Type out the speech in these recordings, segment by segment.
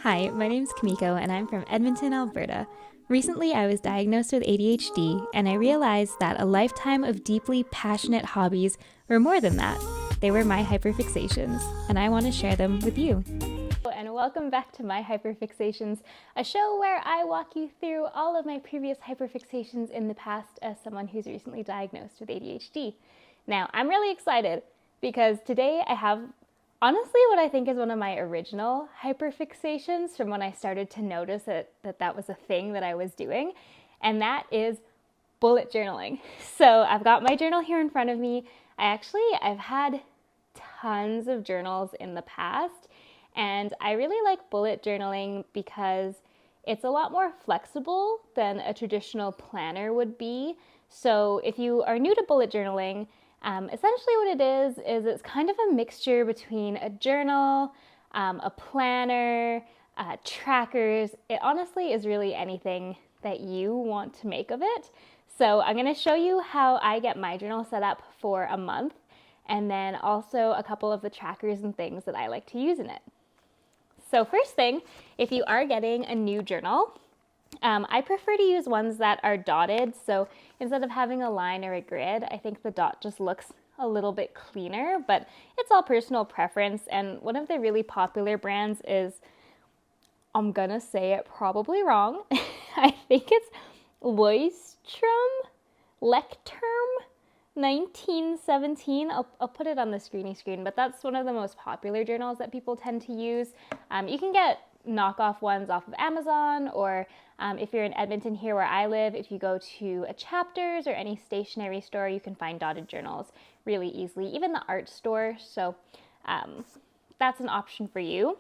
Hi, my name's Kimiko and I'm from Edmonton, Alberta. Recently, I was diagnosed with ADHD and I realized that a lifetime of deeply passionate hobbies were more than that. They were my hyperfixations, and I want to share them with you. And welcome back to My Hyperfixations, a show where I walk you through all of my previous hyperfixations in the past as someone who's recently diagnosed with ADHD. Now, I'm really excited because today I have honestly what I think is one of my original hyperfixations from when I started to notice that was a thing that I was doing, and that is bullet journaling. So I've got my journal here in front of me. I've had tons of journals in the past, and I really like bullet journaling because it's a lot more flexible than a traditional planner would be. So if you are new to bullet journaling, essentially what it is it's kind of a mixture between a journal, a planner, trackers. It honestly is really anything that you want to make of it. So I'm going to show you how I get my journal set up for a month, and then also a couple of the trackers and things that I like to use in it. So first thing, if you are getting a new journal, I prefer to use ones that are dotted. So instead of having a line or a grid, I think the dot just looks a little bit cleaner, but it's all personal preference. And one of the really popular brands is, I'm gonna say it probably wrong, I think it's Lecterm 1917. I'll put it on the screen, but that's one of the most popular journals that people tend to use. You can get knockoff ones off of Amazon, or if you're in Edmonton here where I live, if you go to a Chapters or any stationery store, you can find dotted journals really easily, even the art store. So that's an option for you.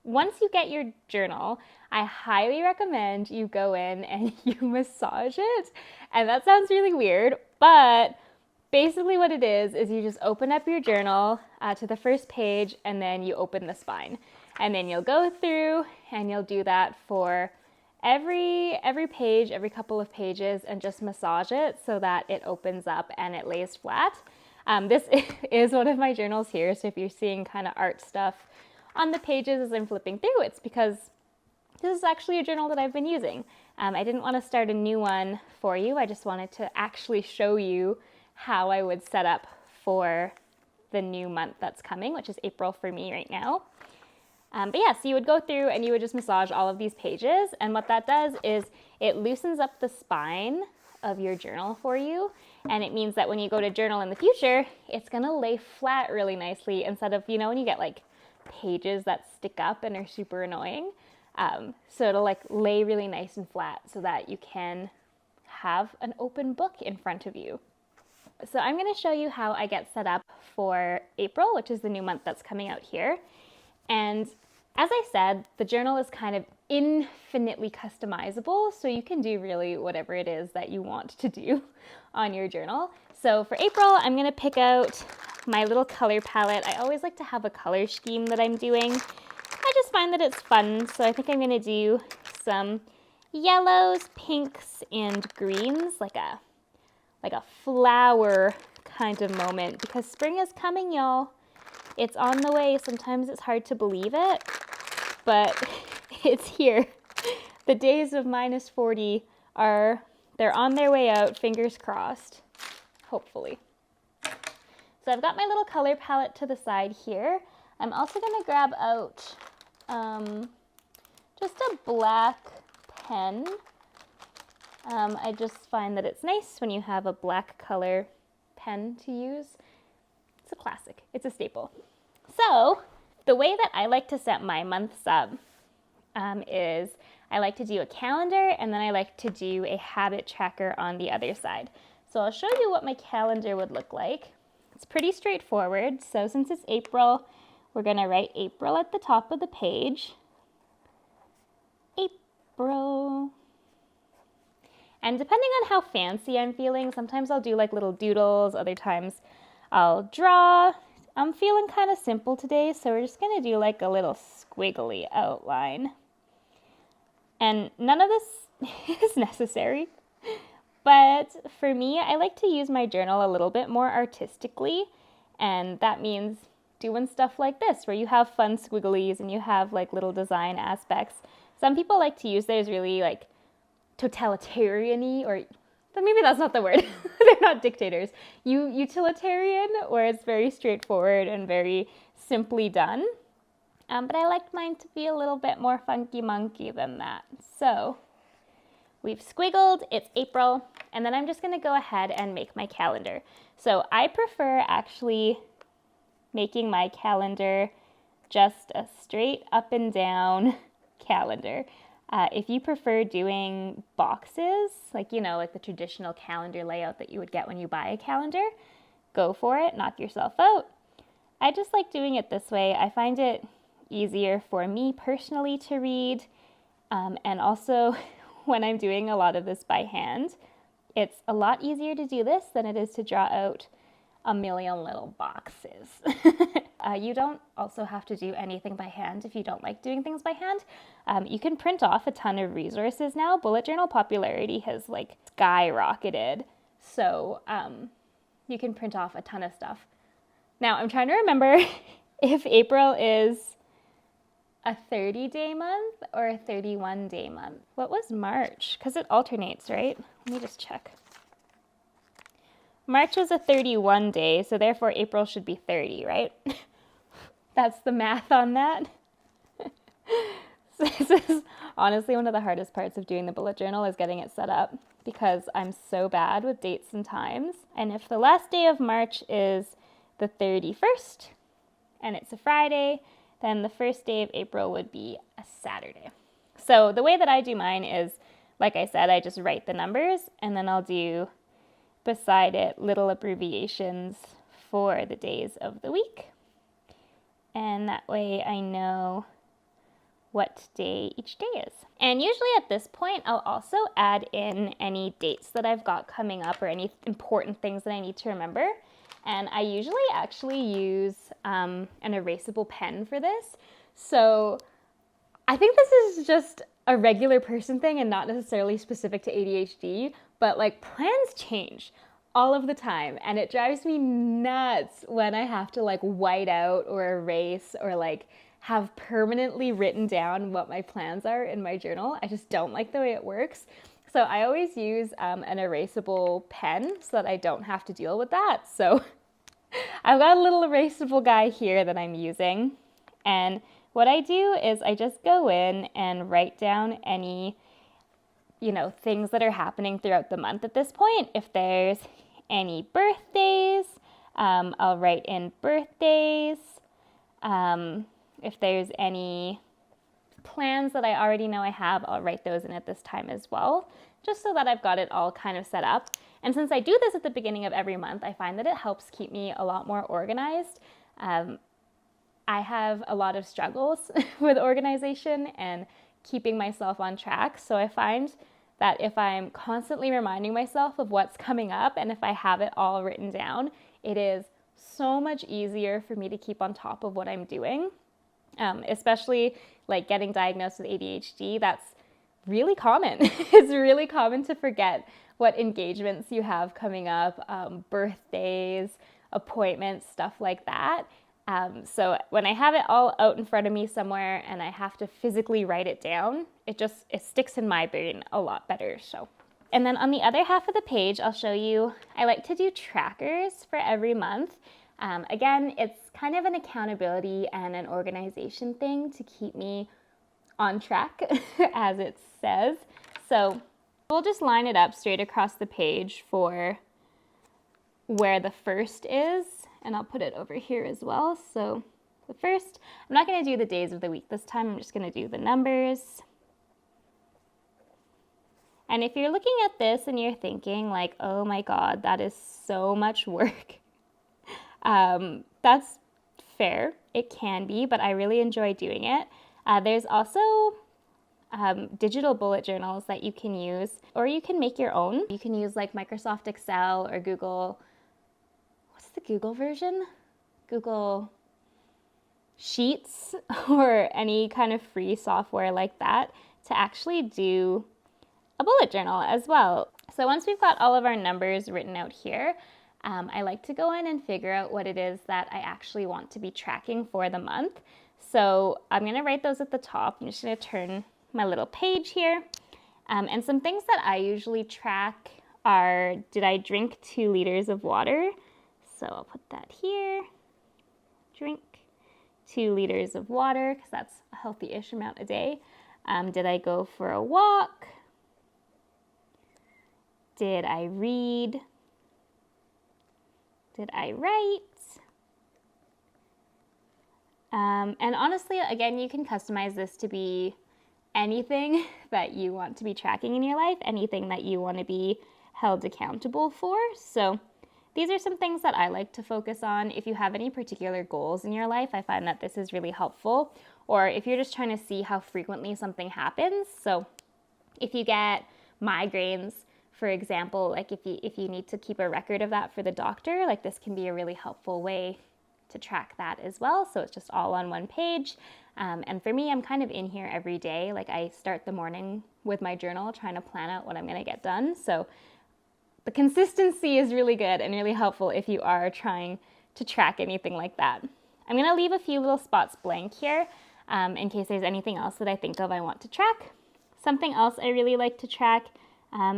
Once you get your journal, I highly recommend you go in and you massage it. And that sounds really weird, but basically what it is you just open up your journal to the first page, and then you open the spine. And then you'll go through and you'll do that for every page, every couple of pages, and just massage it so that it opens up and it lays flat. This is one of my journals here, so if you're seeing kind of art stuff on the pages as I'm flipping through, it's because this is actually a journal that I've been using. I didn't want to start a new one for you. I just wanted to actually show you how I would set up for the new month that's coming, which is April for me right now. But yeah, so you would go through and you would just massage all of these pages, and what that does is it loosens up the spine of your journal for you, and it means that when you go to journal in the future, it's gonna lay flat really nicely instead of, when you get like pages that stick up and are super annoying. So it'll like lay really nice and flat so that you can have an open book in front of you. So I'm gonna show you how I get set up for April, which is the new month that's coming out here. And as I said, the journal is kind of infinitely customizable, so you can do really whatever it is that you want to do on your journal. So for April, I'm gonna pick out my little color palette. I always like to have a color scheme that I'm doing. I just find that it's fun, so I think I'm gonna do some yellows, pinks, and greens, like a flower kind of moment, because spring is coming, y'all. It's on the way. Sometimes it's hard to believe it, but it's here. The days of -40 they're on their way out, fingers crossed, hopefully. So I've got my little color palette to the side here. I'm also gonna grab out just a black pen. I just find that it's nice when you have a black color pen to use. It's a classic, it's a staple. So the way that I like to set my months up is I like to do a calendar, and then I like to do a habit tracker on the other side. So I'll show you what my calendar would look like. It's pretty straightforward. So since it's April, we're gonna write April at the top of the page. April. And depending on how fancy I'm feeling, sometimes I'll do like little doodles, other times I'll draw. I'm feeling kind of simple today, so we're just gonna do like a little squiggly outline. And none of this is necessary, but for me, I like to use my journal a little bit more artistically, and that means doing stuff like this where you have fun squigglies and you have like little design aspects. Some people like to use theirs really like totalitarian-y, or maybe that's not the word. They're not dictators. Utilitarian, where it's very straightforward and very simply done. But I liked mine to be a little bit more funky monkey than that. So we've squiggled, it's April, and then I'm just gonna go ahead and make my calendar. So I prefer actually making my calendar just a straight up and down calendar. If you prefer doing boxes, like, you know, like the traditional calendar layout that you would get when you buy a calendar, go for it, knock yourself out. I just like doing it this way. I find it easier for me personally to read, and also when I'm doing a lot of this by hand, it's a lot easier to do this than it is to draw out a million little boxes. You don't also have to do anything by hand if you don't like doing things by hand. You can print off a ton of resources now. Bullet journal popularity has like skyrocketed. So you can print off a ton of stuff. Now I'm trying to remember if April is a 30-day month or a 31-day month. What was March? Because it alternates, right? Let me just check. March was a 31 day, so therefore April should be 30, right? That's the math on that. So this is honestly one of the hardest parts of doing the bullet journal, is getting it set up, because I'm so bad with dates and times. And if the last day of March is the 31st and it's a Friday, then the first day of April would be a Saturday. So the way that I do mine is, like I said, I just write the numbers and then I'll do beside it little abbreviations for the days of the week. And that way I know what day each day is. And usually at this point, I'll also add in any dates that I've got coming up or any important things that I need to remember. And I usually actually use an erasable pen for this. So I think this is just a regular person thing and not necessarily specific to ADHD, but like plans change all of the time. And it drives me nuts when I have to like white out or erase or like have permanently written down what my plans are in my journal. I just don't like the way it works. So I always use an erasable pen so that I don't have to deal with that. So I've got a little erasable guy here that I'm using. And what I do is I just go in and write down any, things that are happening throughout the month at this point. If there's any birthdays, I'll write in birthdays. If there's any plans that I already know I have, I'll write those in at this time as well, just so that I've got it all kind of set up. And since I do this at the beginning of every month, I find that it helps keep me a lot more organized. I have a lot of struggles with organization and keeping myself on track. So I find that if I'm constantly reminding myself of what's coming up and if I have it all written down, it is so much easier for me to keep on top of what I'm doing. Especially like getting diagnosed with ADHD, that's really common. It's really common to forget what engagements you have coming up, birthdays, appointments, stuff like that. So when I have it all out in front of me somewhere and I have to physically write it down, it sticks in my brain a lot better. So, and then on the other half of the page, I'll show you, I like to do trackers for every month. Again, it's kind of an accountability and an organization thing to keep me on track, as it says. So we'll just line it up straight across the page for where the first is, and I'll put it over here as well. So the first, I'm not going to do the days of the week this time, I'm just going to do the numbers. And if you're looking at this and you're thinking like, oh my God, that is so much work, that's fair. It can be, but I really enjoy doing it. There's also digital bullet journals that you can use, or you can make your own. You can use like Microsoft Excel or Google, what's the Google version? Google Sheets or any kind of free software like that to actually do a bullet journal as well. So once we've got all of our numbers written out here, I like to go in and figure out what it is that I actually want to be tracking for the month. So I'm going to write those at the top. I'm just going to turn my little page here. And some things that I usually track are, did I drink 2 liters of water? So I'll put that here. Drink 2 liters of water, because that's a healthy-ish amount a day. Did I go for a walk? Did I read? Did I write? And honestly, again, you can customize this to be anything that you want to be tracking in your life, anything that you want to be held accountable for. So these are some things that I like to focus on. If you have any particular goals in your life, I find that this is really helpful. Or if you're just trying to see how frequently something happens. So if you get migraines, for example, like if you need to keep a record of that for the doctor, like this can be a really helpful way to track that as well. So it's just all on one page. And for me, I'm kind of in here every day. Like I start the morning with my journal, trying to plan out what I'm going to get done. So the consistency is really good and really helpful if you are trying to track anything like that. I'm going to leave a few little spots blank here in case there's anything else that I think of I want to track. Something else I really like to track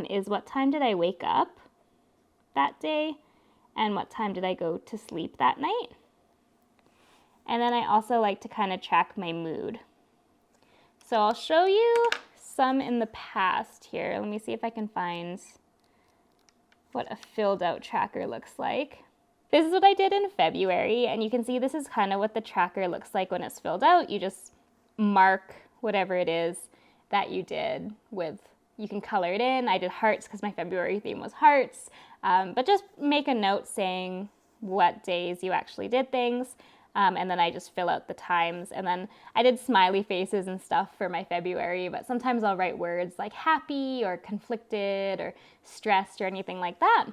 is what time did I wake up that day and what time did I go to sleep that night. And then I also like to kind of track my mood. So I'll show you some in the past here. Let me see if I can find what a filled out tracker looks like. This is what I did in February, and you can see this is kind of what the tracker looks like when it's filled out. You just mark whatever it is that you did with, you can color it in. I did hearts because my February theme was hearts, but just make a note saying what days you actually did things. And then I just fill out the times. And then I did smiley faces and stuff for my February, but sometimes I'll write words like happy or conflicted or stressed or anything like that.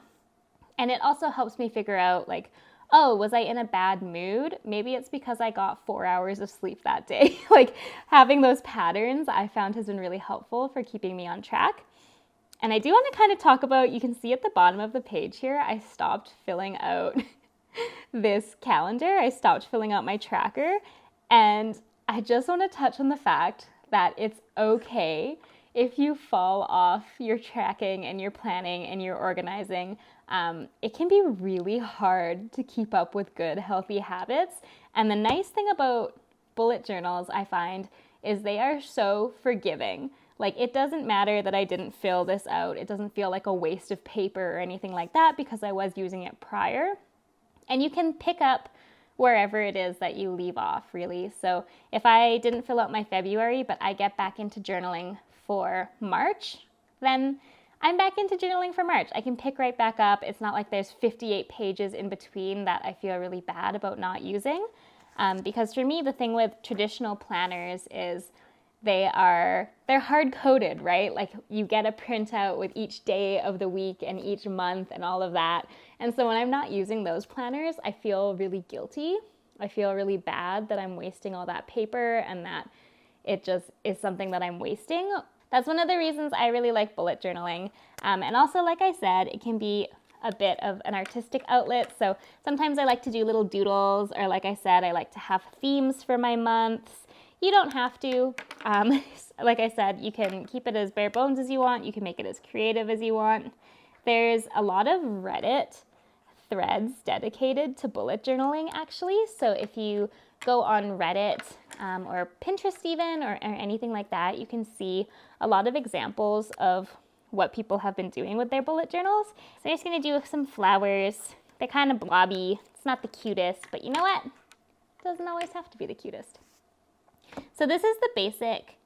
And it also helps me figure out like, oh, was I in a bad mood? Maybe it's because I got 4 hours of sleep that day. Like having those patterns I found has been really helpful for keeping me on track. And I do want to kind of talk about, you can see at the bottom of the page here, I stopped filling out this calendar. I stopped filling out my tracker, and I just want to touch on the fact that it's okay if you fall off your tracking and your planning and your organizing. It can be really hard to keep up with good, healthy habits. And the nice thing about bullet journals, I find, is they are so forgiving. Like, it doesn't matter that I didn't fill this out. It doesn't feel like a waste of paper or anything like that because I was using it prior. And you can pick up wherever it is that you leave off, really. So if I didn't fill out my February, but I get back into journaling for March, then I'm back into journaling for March. I can pick right back up. It's not like there's 58 pages in between that I feel really bad about not using. Because for me, the thing with traditional planners is they're hard-coded, right? Like you get a printout with each day of the week and each month and all of that. And so when I'm not using those planners, I feel really guilty. I feel really bad that I'm wasting all that paper and that it just is something that I'm wasting. That's one of the reasons I really like bullet journaling. And also, like I said, it can be a bit of an artistic outlet. So sometimes I like to do little doodles, or like I said, I like to have themes for my months. You don't have to. Like I said, you can keep it as bare bones as you want. You can make it as creative as you want. There's a lot of Reddit threads dedicated to bullet journaling, actually. So if you go on Reddit or Pinterest even, or anything like that, you can see a lot of examples of what people have been doing with their bullet journals. So I'm just going to do some flowers. They're kind of blobby. It's not the cutest, but you know what? It doesn't always have to be the cutest. So this is the basic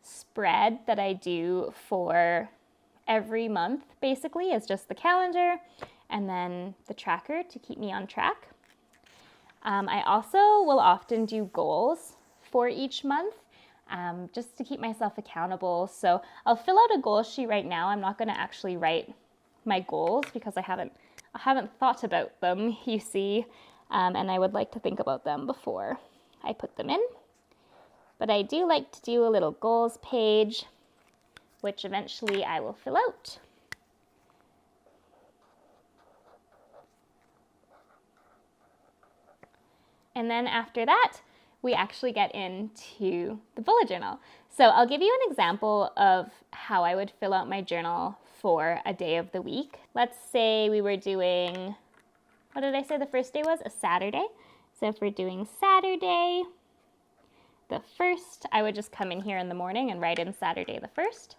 spread that I do for every month, basically. It's just the calendar and then the tracker to keep me on track. I also will often do goals for each month, just to keep myself accountable. So I'll fill out a goal sheet right now. I'm not going to actually write my goals because I haven't thought about them, you see, and I would like to think about them before I put them in. But I do like to do a little goals page, which eventually I will fill out. And then after that, we actually get into the bullet journal. So I'll give you an example of how I would fill out my journal for a day of the week. Let's say we were doing, what did I say the first day was? A Saturday. So if we're doing Saturday the 1st, I would just come in here in the morning and write in Saturday the 1st.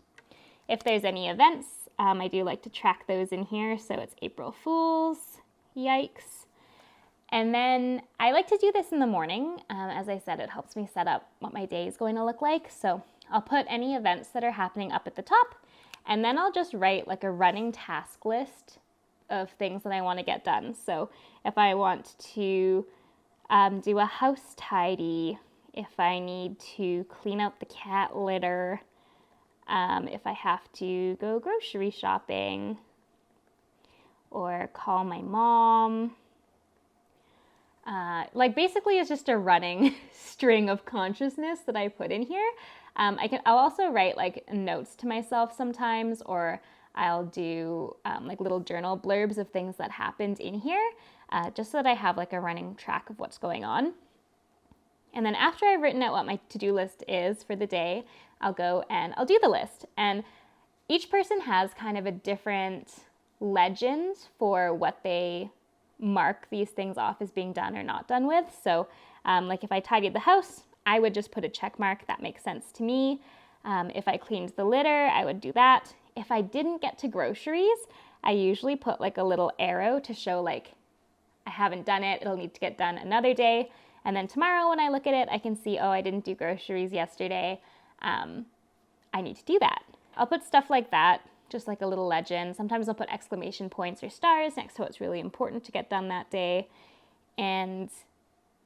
If there's any events, I do like to track those in here. So it's April Fool's, yikes. And then I like to do this in the morning. As I said, it helps me set up what my day is going to look like. So I'll put any events that are happening up at the top, and then I'll just write like a running task list of things that I want to get done. So if I want to do a house tidy, if I need to clean out the cat litter, if I have to go grocery shopping or call my mom, like basically it's just a running string of consciousness that I put in here. I'll also write like notes to myself sometimes, or I'll do like little journal blurbs of things that happened in here, just so that I have like a running track of what's going on. And then after I've written out what my to-do list is for the day, I'll go and I'll do the list. And each person has kind of a different legend for what they mark these things off as being done or not done with. So like if I tidied the house, I would just put a check mark. That makes sense to me. If I cleaned the litter, I would do that. If I didn't get to groceries, I usually put like a little arrow to show like I haven't done it. It'll need to get done another day. And then tomorrow when I look at it, I can see, oh, I didn't do groceries yesterday. I need to do that. I'll put stuff like that, just like a little legend. Sometimes I'll put exclamation points or stars next to what's really important to get done that day. And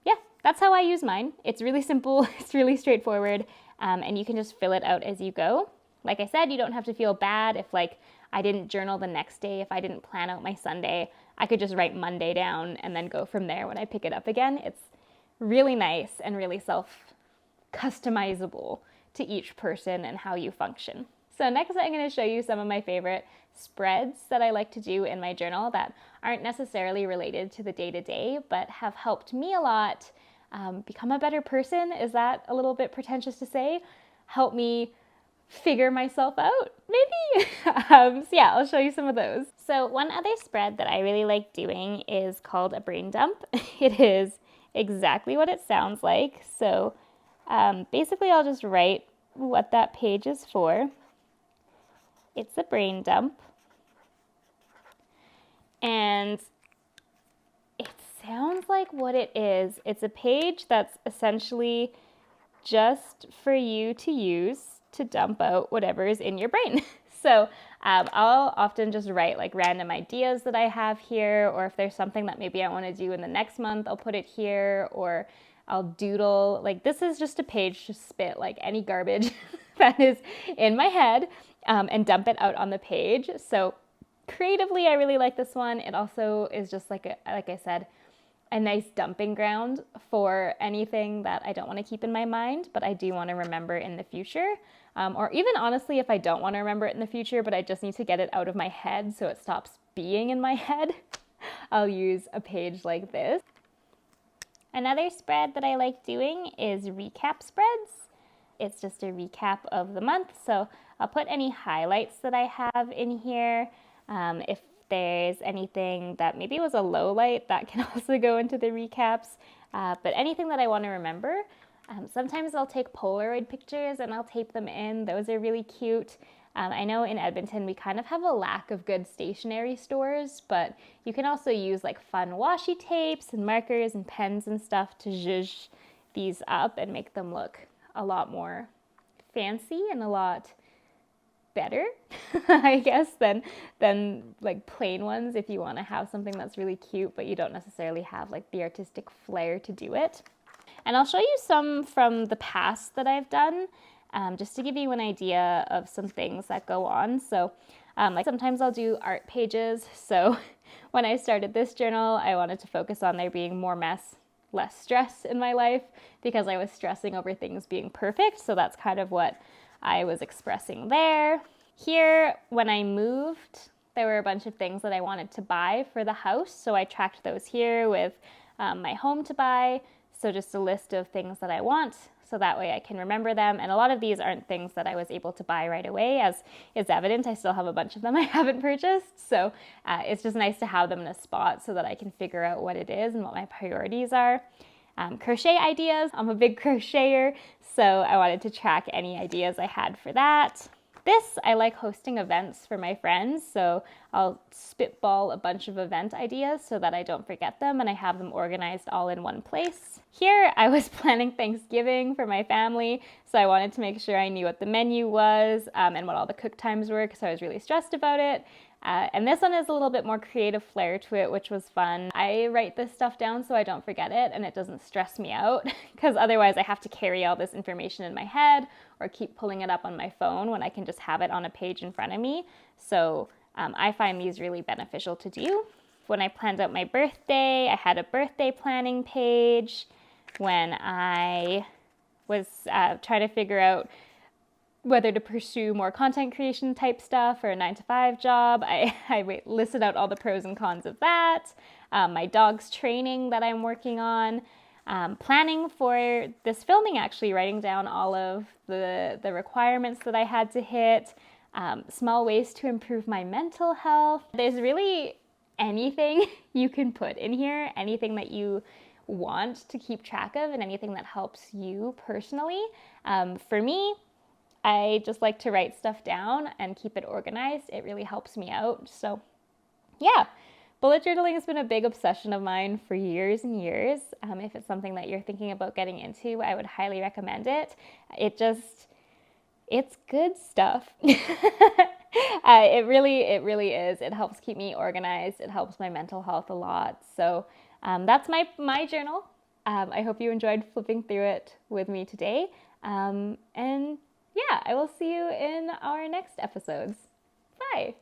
yeah, that's how I use mine. It's really simple. It's really straightforward. And you can just fill it out as you go. Like I said, you don't have to feel bad if like I didn't journal the next day, if I didn't plan out my Sunday. I could just write Monday down and then go from there when I pick it up again. It's really nice and really self-customizable to each person and how you function. So next I'm going to show you some of my favorite spreads that I like to do in my journal that aren't necessarily related to the day-to-day, but have helped me a lot become a better person. Is that a little bit pretentious to say? Help me figure myself out, maybe? So yeah, I'll show you some of those. So one other spread that I really like doing is called a brain dump. It is exactly what it sounds like. So basically I'll just write what that page is for. It's a brain dump. And it sounds like what it is. It's a page that's essentially just for you to use to dump out whatever is in your brain. So I'll often just write like random ideas that I have here, or if there's something that maybe I want to do in the next month, I'll put it here, or I'll doodle. Like this is just a page to spit like any garbage that is in my head and dump it out on the page. So creatively, I really like this one. It also is just like I said, a nice dumping ground for anything that I don't want to keep in my mind, but I do want to remember in the future. Or even honestly, if I don't want to remember it in the future, but I just need to get it out of my head so it stops being in my head, I'll use a page like this. Another spread that I like doing is recap spreads. It's just a recap of the month. So I'll put any highlights that I have in here. If there's anything that maybe was a low light, that can also go into the recaps. But anything that I want to remember. Sometimes I'll take Polaroid pictures and I'll tape them in. Those are really cute. I know in Edmonton we kind of have a lack of good stationery stores, but you can also use like fun washi tapes and markers and pens and stuff to zhuzh these up and make them look a lot more fancy and a lot better, I guess, than like plain ones if you want to have something that's really cute, but you don't necessarily have like the artistic flair to do it. And I'll show you some from the past that I've done, just to give you an idea of some things that go on. So like sometimes I'll do art pages. So when I started this journal, I wanted to focus on there being more mess, less stress in my life, because I was stressing over things being perfect. So that's kind of what I was expressing there. Here, when I moved, there were a bunch of things that I wanted to buy for the house. So I tracked those here with my home to buy, So just a list of things that I want, so that way I can remember them. And a lot of these aren't things that I was able to buy right away. As is evident, I still have a bunch of them I haven't purchased. So it's just nice to have them in a spot so that I can figure out what it is and what my priorities are. Crochet ideas. I'm a big crocheter, so I wanted to track any ideas I had for that. This, I like hosting events for my friends, so I'll spitball a bunch of event ideas so that I don't forget them and I have them organized all in one place. Here, I was planning Thanksgiving for my family, so I wanted to make sure I knew what the menu was and what all the cook times were, because I was really stressed about it. And this one is a little bit more creative flair to it, which was fun. I write this stuff down so I don't forget it and it doesn't stress me out, because otherwise I have to carry all this information in my head or keep pulling it up on my phone when I can just have it on a page in front of me. So I find these really beneficial to do. When I planned out my birthday, I had a birthday planning page. When I was trying to figure out whether to pursue more content creation type stuff or a 9-to-5 job, I listed out all the pros and cons of that. My dog's training that I'm working on. Planning for this filming, actually writing down all of the requirements that I had to hit. Small ways to improve my mental health. There's really anything you can put in here, anything that you want to keep track of and anything that helps you personally. For me, I just like to write stuff down and keep it organized. It really helps me out. So yeah, bullet journaling has been a big obsession of mine for years and years. If it's something that you're thinking about getting into, I would highly recommend it. It's good stuff. It really is. It helps keep me organized. It helps my mental health a lot. So that's my journal. I hope you enjoyed flipping through it with me today. And yeah, I will see you in our next episodes. Bye.